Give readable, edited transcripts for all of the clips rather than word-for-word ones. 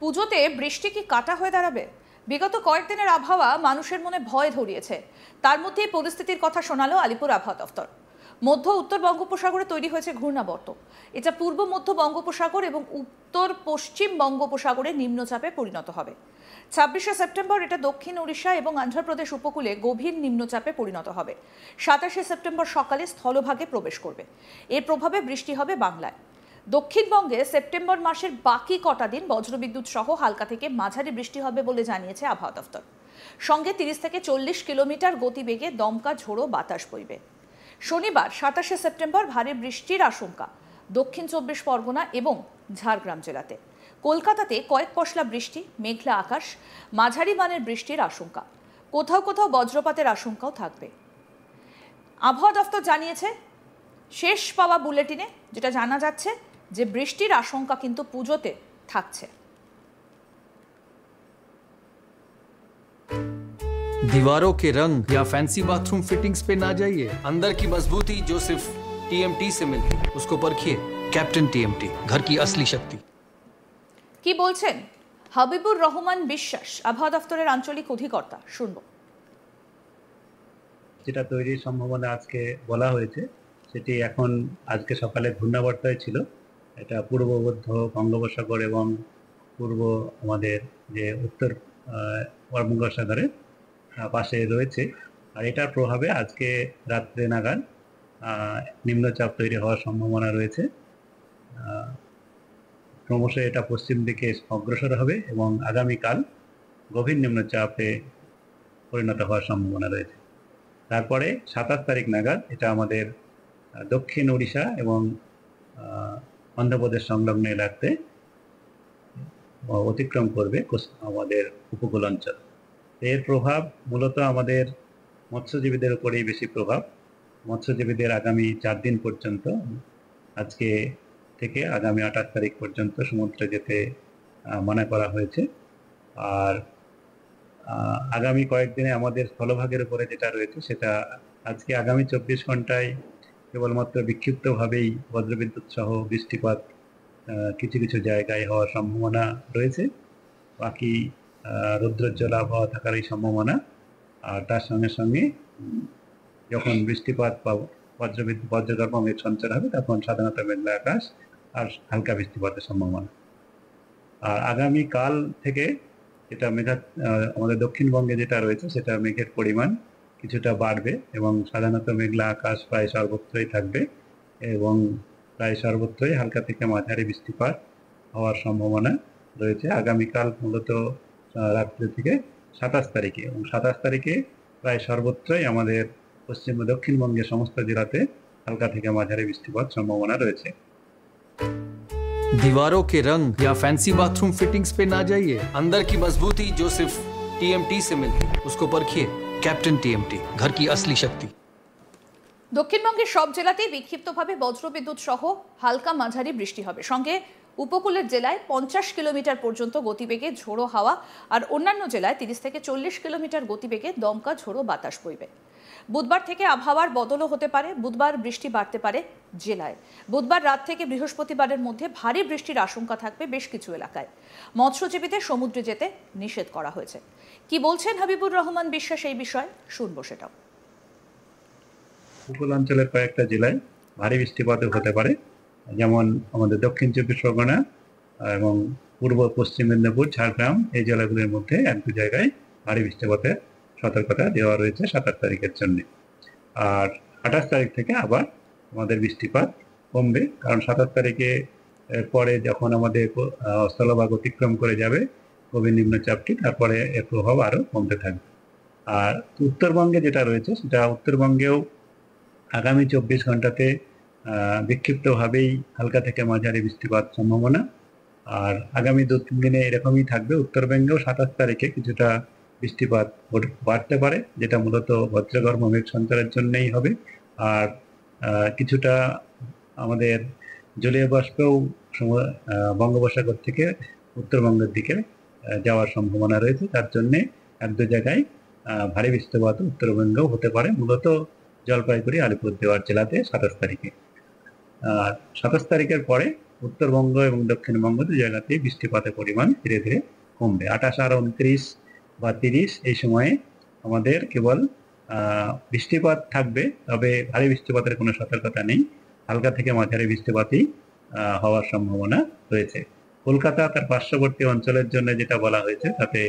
পুজোতে বৃষ্টি কি কাটা হয়ে দাঁড়াবে? বিগত কয়েকদিনের আবহাওয়া মানুষের মনে ভয় ধরিয়েছে। তার মধ্যে পরিস্থিতির কথা শোনালো আলিপুর আবহাওয়া দফতর। মধ্য উত্তর বঙ্গোপসাগরে তৈরি হয়েছে ঘূর্ণাবর্ত। এটা পূর্ব মধ্য বঙ্গোপসাগর এবং উত্তর পশ্চিম বঙ্গোপসাগরে নিম্নচাপে পরিণত হবে। 26শে সেপ্টেম্বর এটা দক্ষিণ ওড়িশা এবং অন্ধ্রপ্রদেশ উপকূলে গভীর নিম্নচাপে পরিণত হবে। 27শে সেপ্টেম্বর সকালে স্থলভাগে প্রবেশ করবে। এর প্রভাবে বৃষ্টি হবে বাংলায়। দক্ষিণবঙ্গে সেপ্টেম্বর মাসের বাকি কটা দিন বজ্রবিদ্যুৎ সহ হালকা থেকে মাঝারি বৃষ্টি হবে বলে জানিয়েছে আবহাওয়া দফতর। সঙ্গে 30 থেকে 40 কিলোমিটার গতিবেগে দমকা ঝোড়ো বাতাস বইবে। শনিবার 27শে সেপ্টেম্বর ভারী বৃষ্টির আশঙ্কা দক্ষিণ 24 পরগনা এবং ঝাড়গ্রাম জেলাতে। কলকাতাতে কয়েক পশলা বৃষ্টি, মেঘলা আকাশ, মাঝারি মানের বৃষ্টির আশঙ্কা। কোথাও কোথাও বজ্রপাতের আশঙ্কাও থাকবে। আবহাওয়া দফতর জানিয়েছে, শেষ পাওয়া বুলেটিনে যেটা জানা যাচ্ছে যে বৃষ্টির আশঙ্কা কিন্তু পুজোতে থাকছে। दीवारों के रंग या फैंसी बाथरूम फिटिंग्स पे ना जाइए। अंदर की मजबूती जो सिर्फ टीएमटी से मिलती है उसको परखिए। कैप्टन टीएमटी, घर की असली शक्ति। কি বলছেন হাবিবুর রহমান বিশ্বাস, আবহাওয়া দফতরের আঞ্চলিক অধিকর্তা? শুনবো। যেটা তৈরির সম্ভাবনা আজকে বলা হয়েছে সেটি এখন আজকে সকালে ঘূর্ণাবর্তায় ছিল। এটা পূর্ব মধ্য বঙ্গোপসাগর এবং পূর্ব আমাদের যে উত্তর বঙ্গোপসাগরের পাশে রয়েছে। আর এটার প্রভাবে আজকে রাত্রে নাগাদ নিম্নচাপ তৈরি হওয়ার সম্ভাবনা রয়েছে। ক্রমশ এটা পশ্চিম দিকে অগ্রসর হবে এবং আগামীকাল গভীর নিম্নচাপে পরিণত হওয়ার সম্ভাবনা রয়েছে। তারপরে 27 তারিখ নাগাদ এটা আমাদের দক্ষিণ ওড়িশা এবং অন্ধ্রপ্রদেশ সংলগ্ন এলাকাতে অতিক্রম করবে আমাদের উপকূল অঞ্চল। এর প্রভাব মূলত আমাদের মৎস্যজীবীদের উপরেই বেশি প্রভাব। মৎস্যজীবীদের আগামী 4 দিন পর্যন্ত, আজকে থেকে আগামী 28 তারিখ পর্যন্ত সমুদ্রে যেতে মানা করা হয়েছে। আর আগামী কয়েকদিনে আমাদের স্থলভাগের উপরে যেটা রয়েছে সেটা আজকে আগামী 24 ঘন্টায় কেবলমাত্র বিক্ষিপ্তভাবেই বজ্রবিদ্যুৎ সহ বৃষ্টিপাত কিছু কিছু জায়গায় হওয়ার সম্ভাবনা রয়েছে। বাকি রৌদ্রোজ্জ্বল আবহাওয়া থাকারই সম্ভাবনা। আর তার সঙ্গে সঙ্গে যখন বৃষ্টিপাত বা বজ্রগর্ভ মেঘ সঞ্চার হবে তখন সাধারণত মেঘলা আকাশ আর হালকা বৃষ্টিপাতের সম্ভাবনা। আর আগামীকাল থেকে যেটা আমাদের দক্ষিণবঙ্গে যেটা রয়েছে সেটা মেঘের পরিমাণ কিছুটা বাড়বে এবং সাধারণত মেঘলা আকাশ প্রায় সর্বত্রই থাকবে এবং প্রায় সর্বত্রই হালকা থেকে মাঝারি বৃষ্টিপাত হওয়ার সম্ভাবনা রয়েছে আগামীকাল মূলত রাত্রি থেকে 27 তারিখে। এবং 27 তারিখে প্রায় সর্বত্রই আমাদের পশ্চিম ও দক্ষিণবঙ্গের সমস্ত জেলাতে হালকা থেকে মাঝারি বৃষ্টিপাত সম্ভাবনা রয়েছে। दीवारों के रंग या फैंसी बाथरूम फिटिंग्स पे ना जाइए। अंदर की मजबूती जो सिर्फ टीएमटी से मिलती है उसको परखिए। कैप्टन टीएमटी, घर की असली शक्ति। দক্ষিণবঙ্গের সব জেলাতেই বিক্ষিপ্তভাবে বজ্রবিদ্যুৎ সহ হালকা মাঝারি বৃষ্টি হবে। সঙ্গে উপকূলের জেলায় 50 কিলোমিটার পর্যন্ত গতিবেগে ঝোড়ো হাওয়া আর অন্যান্য জেলায় 30 থেকে 40 কিলোমিটার গতিবেগে দমকা ঝোড়ো বাতাস বইবে। বুধবার থেকে আবহাওয়ার বদলও হতে পারে। বুধবার বৃষ্টি বাড়তে পারে জেলায়। বুধবার রাত থেকে বৃহস্পতিবারের মধ্যে ভারী বৃষ্টির আশঙ্কা থাকবে বেশ কিছু এলাকায়। মৎস্যজীবীদের সমুদ্রে যেতে নিষেধ করা হয়েছে। কি বলছেন হাবিবুর রহমান বিশ্বাস এই বিষয়ে? শুনবো সেটাও। উপকূল অঞ্চলের কয়েকটা জেলায় ভারী বৃষ্টিপাতও হতে পারে, যেমন আমাদের দক্ষিণ 24 পরগনা এবং পূর্ব পশ্চিম মেদিনীপুর, ঝাড়গ্রাম এই জেলাগুলির মধ্যে 1-2 জায়গায় ভারী বৃষ্টিপাতের সতর্কতা দেওয়া রয়েছে 27 তারিখের জন্য। আর 28 তারিখ থেকে আবার আমাদের বৃষ্টিপাত কমবে, কারণ 27 তারিখে পরে যখন আমাদের স্থলভাগ অতিক্রম করে যাবে গভীর নিম্নচাপটি, তারপরে এর প্রভাব আরও কমতে থাকবে। আর উত্তরবঙ্গে যেটা রয়েছে সেটা উত্তরবঙ্গেও আগামী 24 ঘন্টাতে বিক্ষিপ্তভাবেই হালকা থেকে মাঝারি বৃষ্টিপাত সম্ভাবনা। আর আগামী 2-3 দিনে এরকমই থাকবে। উত্তরবঙ্গেও 27 তারিখে কিছুটা বৃষ্টিপাত বাড়তে পারে, যেটা মূলত বজ্রগর্ভ মেঘ সঞ্চারের জন্যই হবে। আর কিছুটা আমাদের জলীয় বাষ্পও বঙ্গোপসাগর থেকে উত্তরবঙ্গের দিকে যাওয়ার সম্ভাবনা রয়েছে। তার জন্যে 1-2 জায়গায় ভারী বৃষ্টিপাত উত্তরবঙ্গেও হতে পারে, মূলত জলপাইগুড়ি, আলিপুরদুয়ার জেলাতে 27 তারিখে। আর 27 তারিখের পরে উত্তরবঙ্গ এবং দক্ষিণবঙ্গ দু জায়গাতেই বৃষ্টিপাতের পরিমাণ ধীরে ধীরে কমবে। 28 আর 29 বা 30 এই সময়ে আমাদের কেবল বৃষ্টিপাত থাকবে, তবে ভারী বৃষ্টিপাতের কোনো সতর্কতা নেই। হালকা থেকে মাঝারি বৃষ্টিপাতই হওয়ার সম্ভাবনা রয়েছে। কলকাতা তার পার্শ্ববর্তী অঞ্চলের জন্য যেটা বলা হয়েছে তাতে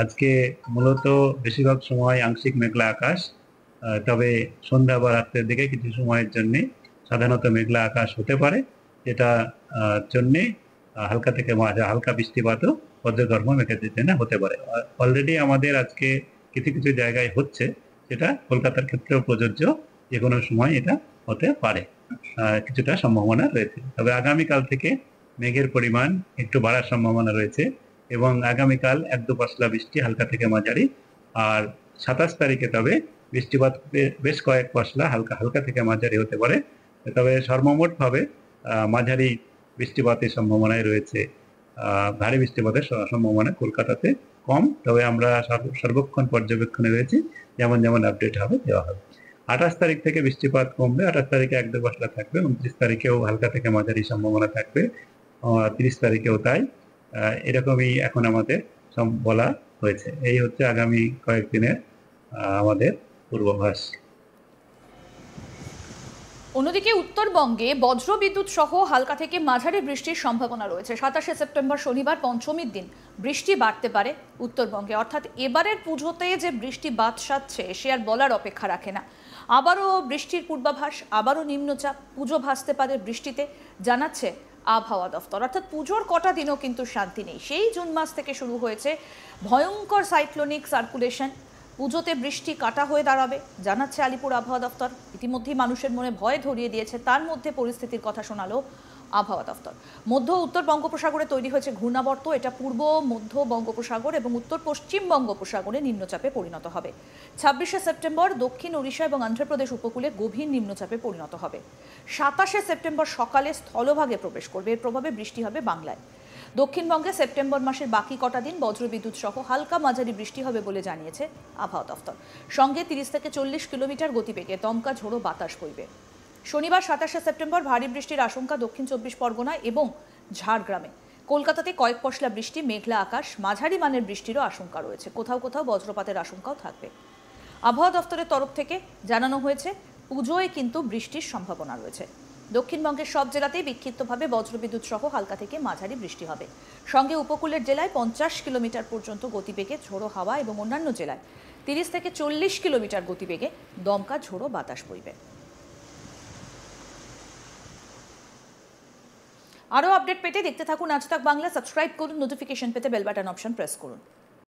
আজকে মূলত বেশিরভাগ সময় আংশিক মেঘলা আকাশ, তবে সন্ধ্যা বা রাত্রের দিকে কিছু সময়ের জন্য সাধারণত মেঘলা আকাশ হতে পারে, যেটা জন্যে হালকা থেকে হালকা বৃষ্টিপাতও বজ্রগর্ভ মেঘের জন্য হতে পারে। অলরেডি আমাদের আজকে কিছু কিছু জায়গায় হচ্ছে, সেটা কলকাতার ক্ষেত্রেও প্রযোজ্য, যে কোনো সময় এটা হতে পারে, কিছুটা সম্ভাবনা রয়েছে। তবে আগামীকাল থেকে মেঘের পরিমাণ একটু বাড়ার সম্ভাবনা রয়েছে এবং আগামীকাল 1-2 পশলা বৃষ্টি হালকা থেকে মাঝারি, আর 27 তারিখে তবে বৃষ্টিপাত বেশ কয়েক পশলা হালকা থেকে মাঝারি হতে পারে। তবে সর্বমোটভাবে মাঝারি বৃষ্টিপাতের সম্ভাবনায় রয়েছে। ভারী বৃষ্টিপাতের সম্ভাবনা কলকাতাতে কম, তবে আমরা সর্বক্ষণ পর্যবেক্ষণে রয়েছি, যেমন যেমন আপডেট হবে দেওয়া হবে। 28 তারিখ থেকে বৃষ্টিপাত কমবে, 28 তারিখে 1-2 পশলা থাকবে, 29 তারিখেও হালকা থেকে মাঝারি সম্ভাবনা থাকবে, 30 তারিখেও তাই। এরকমই এখন আমাদের বলা হয়েছে। এই হচ্ছে আগামী কয়েকদিনের আমাদের পূর্বাভাস। অন্যদিকে উত্তরবঙ্গে বজ্রবিদ্যুৎ সহ হালকা থেকে মাঝারি বৃষ্টির সম্ভাবনা রয়েছে। 27 সেপ্টেম্বর শনিবার পঞ্চমীর দিন বৃষ্টি বাড়তে পারে উত্তরবঙ্গে, অর্থাৎ এবারের পুজোতে যে বৃষ্টি বাদ সাধছে সে আর বলার অপেক্ষা রাখে না। আবারও বৃষ্টির পূর্বাভাস, আবারও নিম্নচাপ, পুজো ভাসতে পারে বৃষ্টিতে, জানাচ্ছে আবহাওয়া দফতর। অর্থাৎ পুজোর কটা দিনও কিন্তু শান্তি নেই। সেই জুন মাস থেকে শুরু হয়েছে ভয়ঙ্কর সাইক্লোনিক সার্কুলেশন। পুজোতে বৃষ্টি কাটা হয়ে দাঁড়াবে, জানাচ্ছে আলিপুর আবহাওয়া দফতর। ইতিমধ্যেই মানুষের মনে ভয় ধরিয়ে দিয়েছে, তার মধ্যে পরিস্থিতির কথা শোনালো আবহাওয়া দফতর। মধ্য উত্তর বঙ্গোপসাগরে তৈরি হয়েছে ঘূর্ণাবর্ত, এটা পূর্ব মধ্য বঙ্গোপসাগর এবং উত্তর পশ্চিম বঙ্গোপসাগরে নিম্নচাপে পরিণত হবে। 26শে সেপ্টেম্বর দক্ষিণ ওড়িশা এবং অন্ধ্রপ্রদেশ উপকূলে গভীর নিম্নচাপে পরিণত হবে। 27শে সেপ্টেম্বর সকালে স্থলভাগে প্রবেশ করবে, এর প্রভাবে বৃষ্টি হবে বাংলায়। দক্ষিণবঙ্গে সেপ্টেম্বর মাসের বাকি কটা দিন বজ্রবিদ্যুৎ সহ হালকা মাঝারি বৃষ্টি হবে বলে জানিয়েছে আবহাওয়া দফতর। সঙ্গে 30 থেকে 40 কিলোমিটার গতিবেগে দমকা ঝোড়ো বাতাস বইবে। শনিবার 27শে সেপ্টেম্বর ভারী বৃষ্টির আশঙ্কা দক্ষিণ 24 পরগনায় এবং ঝাড়গ্রামে। কলকাতাতে কয়েক পশলা বৃষ্টি, মেঘলা আকাশ, মাঝারি মানের বৃষ্টিরও আশঙ্কা রয়েছে। কোথাও কোথাও বজ্রপাতের আশঙ্কাও থাকবে। আবহাওয়া দফতরের তরফ থেকে জানানো হয়েছে পুজোয় কিন্তু বৃষ্টির সম্ভাবনা রয়েছে। দক্ষিণবঙ্গের সব জেলাতেই বিক্ষিপ্তভাবে বজ্রবিদ্যুৎ সহ হালকা থেকে মাঝারি বৃষ্টি হবে। সঙ্গে উপকূলের জেলায় 50 কিলোমিটার পর্যন্ত গতিবেগে ঝোড়ো হাওয়া এবং অন্যান্য জেলায় 30 থেকে 40 কিলোমিটার গতিবেগে দমকা ঝোড়ো বাতাস বইবে। আরও আপডেট পেতে দেখতে থাকুন আজ তাক বাংলা। সাবস্ক্রাইব করুন, নোটিফিকেশন পেতে বেল বাটন অপশন প্রেস করুন।